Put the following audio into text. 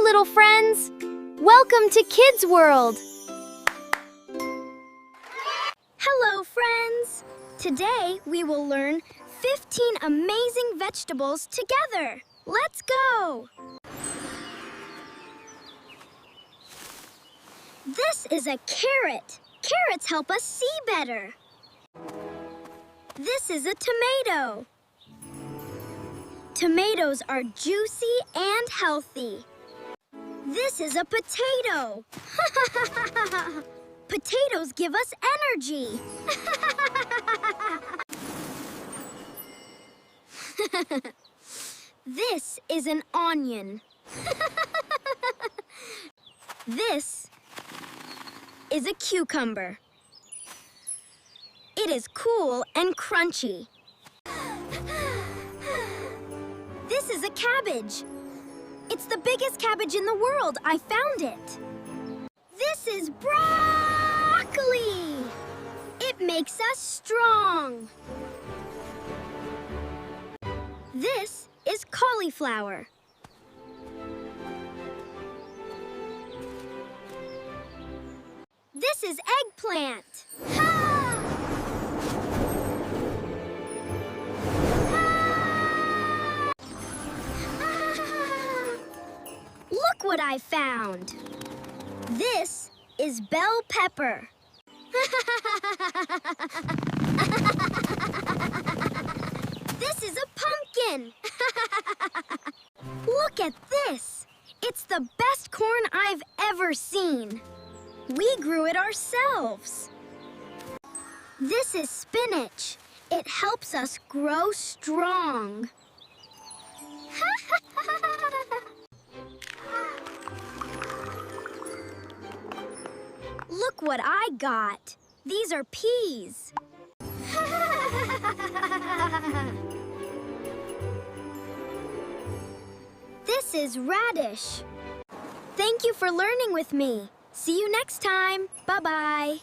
little friends! Welcome to Kids World! Hello, friends! Today we will learn 15 amazing vegetables together. Let's go! This is a carrot. Carrots help us see better. This is a tomato. Tomatoes are juicy and healthy. This is a potato. Potatoes give us energy. This is an onion. This is a cucumber. It is cool and crunchy. This is a cabbage. It's the biggest cabbage in the world. I found it. This is broccoli. It makes us strong. This is cauliflower. This is eggplant. Look what I found. This is bell pepper. This is a pumpkin. Look at this. It's the best corn I've ever seen. We grew it ourselves. This is spinach. It helps us grow strong. Look what I got. These are peas. This is radish. Thank you for learning with me. See you next time. Bye-bye.